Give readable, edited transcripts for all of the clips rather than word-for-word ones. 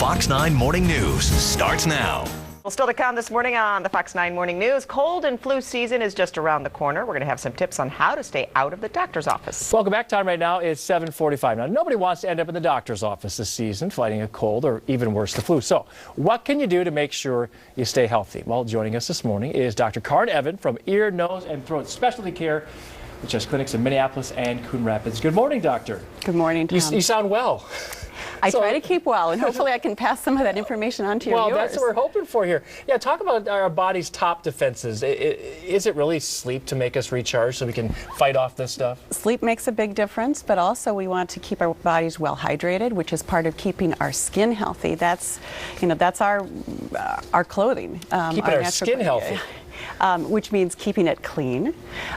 Fox 9 Morning News starts now. Well, still to come this morning on the Fox 9 Morning News, cold and flu season is just around the corner. We're going to have some tips on how to stay out of the doctor's office. Welcome back. Time right now is 7:45. Now, nobody wants to end up in the doctor's office this season fighting a cold or even worse, the flu. So what can you do to make sure you stay healthy? Well, joining us this morning is Dr. Karin Evan from Ear, Nose, and Throat Specialty Care, which has clinics in Minneapolis and Coon Rapids. Good morning, doctor. Good morning, Tom. You sound well. I try to keep well, and hopefully I can pass some of that information on to your viewers. Well, that's what we're hoping for here. Yeah, talk about our body's top defenses. Is it really sleep to make us recharge so we can fight off this stuff? Sleep makes a big difference, but also we want to keep our bodies well hydrated, which is part of keeping our skin healthy. That's our clothing. Keeping our skin healthy. Which means keeping it clean.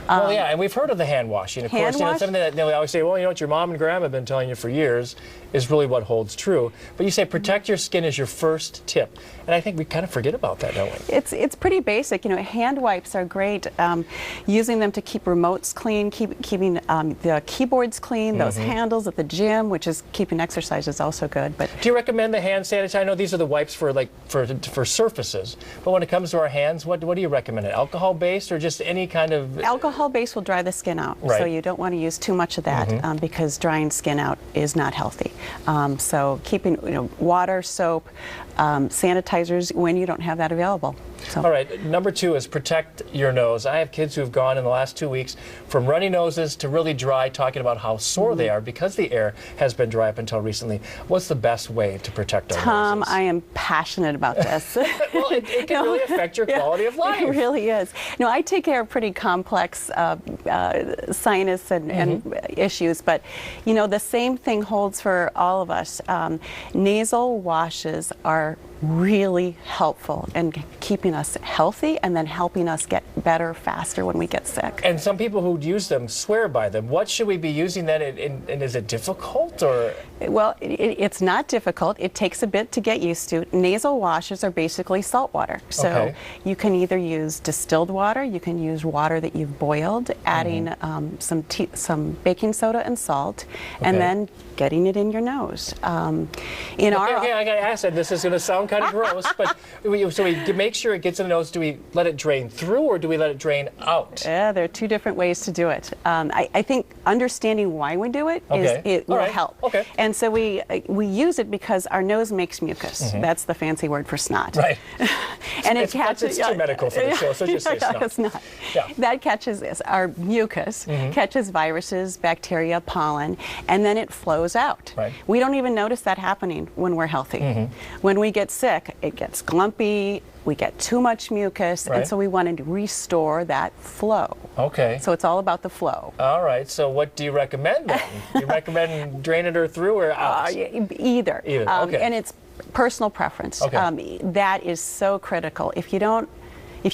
Well, yeah, and we've heard of the hand washing. Of course, something that they always say, well, what your mom and grandma have been telling you for years is really what holds true. But you say protect your skin is your first tip. And I think we kind of forget about that, don't we? It's pretty basic. Hand wipes are great. Using them to keep remotes clean, keeping the keyboards clean, those handles at the gym, which is keeping exercise is also good. But do you recommend the hand sanitizer? I know these are the wipes for surfaces, but when it comes to our hands, what do you recommend? Alcohol-based or just any kind of? Alcohol-based will dry the skin out, right. So you don't want to use too much of that because drying skin out is not healthy. So keeping water, soap, sanitizers when you don't have that available. So. All right, number 2 is protect your nose. I have kids who have gone in the last 2 weeks from runny noses to really dry, talking about how sore they are because the air has been dry up until recently. What's the best way to protect our Tom, noses? I am passionate about this. Well, it can really affect your quality of life. It really is. I take care of pretty complex sinus and issues, but the same thing holds for all of us. Nasal washes are really helpful in keeping us healthy and then helping us get better faster when we get sick. And some people who use them swear by them. What should we be using then, and is it difficult or? Well, it's not difficult. It takes a bit to get used to. Nasal washes are basically salt water. So you can either use distilled water, you can use water that you've boiled, adding some baking soda and salt, and then getting it in your nose. I got to ask that. This is going to sound kind of gross, but so we make sure it gets in the nose. Do we let it drain through or do we let it drain out? Yeah, there are 2 different ways to do it. I think understanding why we do it will help. Okay. And so we use it because our nose makes mucus. That's the fancy word for snot. Right. And it catches. It's too medical for the show, so just say snot. It's not. Yeah. That catches our mucus, catches viruses, bacteria, pollen, and then it flows out. Right. We don't even notice that happening when we're healthy. When we get sick, it gets glumpy, we get too much mucus, and so we want to restore that flow. Okay. So it's all about the flow. All right. So what do you recommend then? Do you recommend draining her through or out? Either. Okay. And it's personal preference. Okay. That is so critical. If you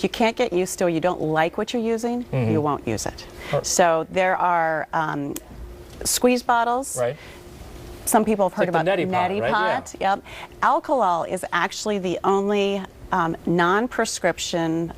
can't get used to it, you don't like what you're using, you won't use it. So there are squeeze bottles. Right. Some people have heard about neti pot. Yeah. Yep. Alkalol is actually the only non-prescription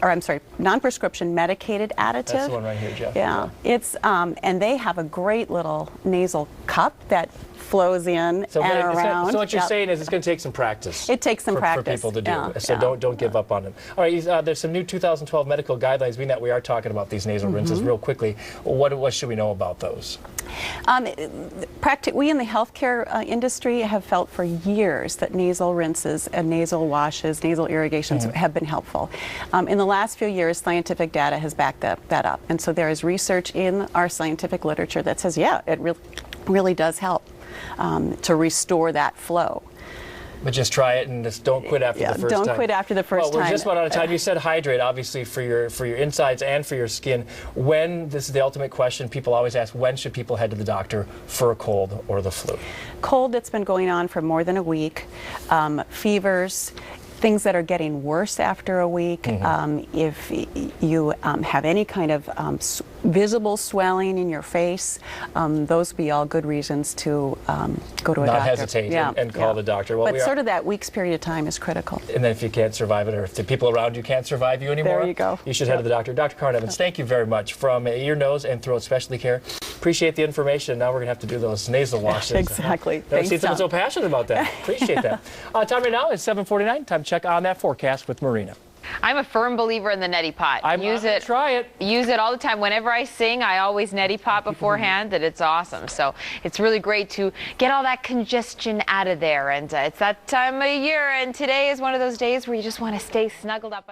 medicated additive. That's the one right here, Jeff. Yeah. It's and they have a great little nasal cup that flows in and around. So what you're saying is it's going to take some practice. It takes some practice for people to do. So don't give up on them. All right. There's some new 2012 medical guidelines. Being that we are talking about these nasal rinses real quickly, what should we know about those? We in the healthcare industry have felt for years that nasal rinses and nasal washes, nasal irrigations have been helpful. In the last few years, scientific data has backed that up. And so there is research in our scientific literature that says, yeah, it really does help to restore that flow. But just try it and just don't quit after the first time. Don't quit after the first time. Well, we're just about out of time. You said hydrate, obviously, for your insides and for your skin. This is the ultimate question people always ask, when should people head to the doctor for a cold or the flu? Cold that's been going on for more than a week, fevers, things that are getting worse after a week. If you have any kind of visible swelling in your face, those would be all good reasons to go to a doctor. Not hesitate and call the doctor. Well, but sort of that week's period of time is critical. And then if you can't survive it, or if the people around you can't survive you anymore, there you go. You should head to the doctor. Dr. Karin Evan, thank you very much. From ear, nose, and throat specialty care. Appreciate the information. Now we're going to have to do those nasal washes. Exactly. Never seen someone so passionate about that. Appreciate that. Time right now is 7:49. Time to check on that forecast with Marina. I'm a firm believer in the neti pot. Try it. Use it all the time. Whenever I sing, I always neti pot beforehand, and it's awesome. So it's really great to get all that congestion out of there. And it's that time of year, and today is one of those days where you just want to stay snuggled up.